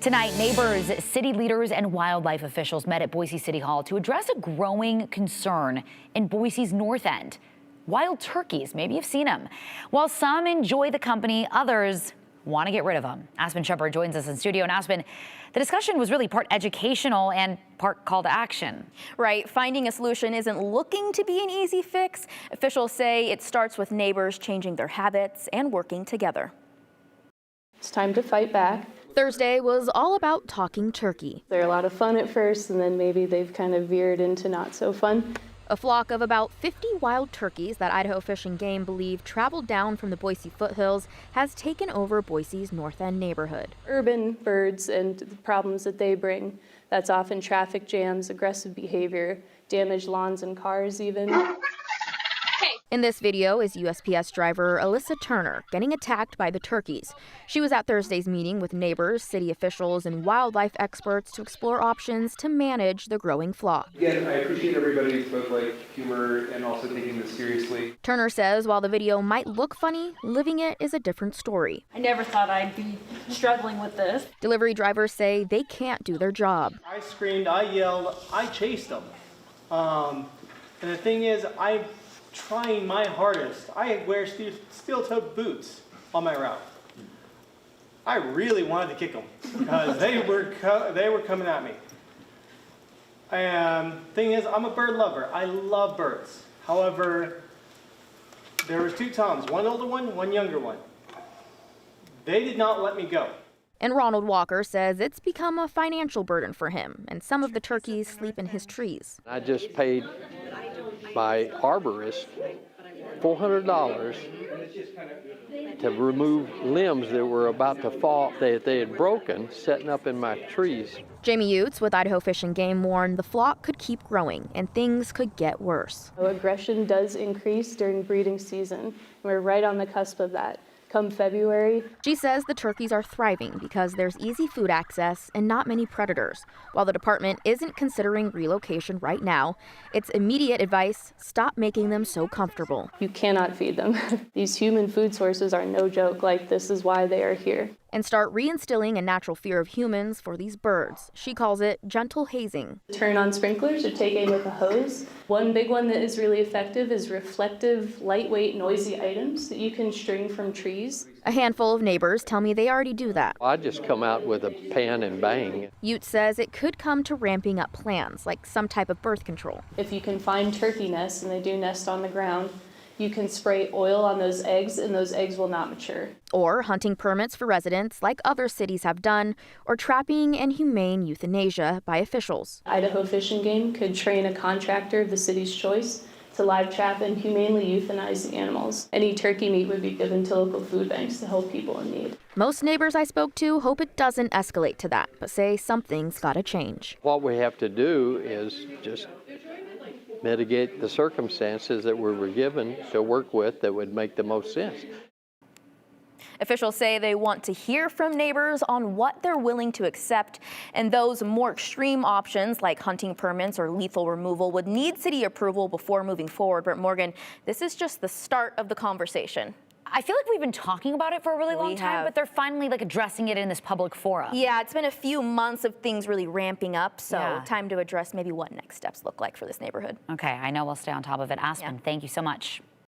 Tonight, neighbors, city leaders, and wildlife officials met at Boise City Hall to address a growing concern in Boise's north end. Wild turkeys, maybe you've seen them. While some enjoy the company, others want to get rid of them. Aspen Shepard joins us in studio. And Aspen, the discussion was really part educational and part call to action. Right. Finding a solution isn't looking to be an easy fix. Officials say it starts with neighbors changing their habits and working together. It's time to fight back. Thursday was all about talking turkey. They're a lot of fun at first, and then maybe they've kind of veered into not so fun. A flock of about 50 wild turkeys that Idaho Fish and Game believe traveled down from the Boise foothills has taken over Boise's North End neighborhood. Urban birds and the problems that they bring, that's often traffic jams, aggressive behavior, damaged lawns and cars even. In this video is USPS driver Alyssa Turner getting attacked by the turkeys. She was at Thursday's meeting with neighbors, city officials, and wildlife experts to explore options to manage the growing flock. Again, I appreciate everybody's both humor and also taking this seriously. Turner says while the video might look funny, living it is a different story. I never thought I'd be struggling with this. Delivery drivers say they can't do their job. I screamed, I yelled, I chased them. And the thing is, I'm trying my hardest. I wear steel-toed boots on my route. I really wanted to kick them because they were coming at me. And thing is, I'm a bird lover. I love birds. However, there was two Toms, one older one, one younger one. They did not let me go. And Ronald Walker says it's become a financial burden for him, and some of the turkeys sleep in his trees. I just paid my arborist $400 to remove limbs that were about to fall, that they had broken, setting up in my trees. Jamie Utes with Idaho Fish and Game warned the flock could keep growing and things could get worse. Aggression does increase during breeding season. We're right on the cusp of that. Come February. She says the turkeys are thriving because there's easy food access and not many predators. While the department isn't considering relocation right now, its immediate advice, stop making them so comfortable. You cannot feed them. These human food sources are no joke. This is why they are here. And start reinstilling a natural fear of humans for these birds. She calls it gentle hazing. Turn on sprinklers or take aim with a hose. One big one that is really effective is reflective, lightweight, noisy items that you can string from trees. A handful of neighbors tell me they already do that. I just come out with a pan and bang. Ute says it could come to ramping up plans, like some type of birth control. If you can find turkey nests, and they do nest on the ground, you can spray oil on those eggs, and those eggs will not mature. Or hunting permits for residents, like other cities have done, or trapping and humane euthanasia by officials. Idaho Fish and Game could train a contractor of the city's choice to live trap and humanely euthanize the animals. Any turkey meat would be given to local food banks to help people in need. Most neighbors I spoke to hope it doesn't escalate to that, but say something's got to change. What we have to do is just mitigate the circumstances that we were given to work with that would make the most sense. Officials say they want to hear from neighbors on what they're willing to accept, and those more extreme options like hunting permits or lethal removal would need city approval before moving forward. But Morgan, this is just the start of the conversation. I feel like we've been talking about it for a really long time, but they're finally addressing it in this public forum. Yeah, it's been a few months of things really ramping up, so time to address maybe what next steps look like for this neighborhood. Okay, I know we'll stay on top of it. Aspen, thank you so much.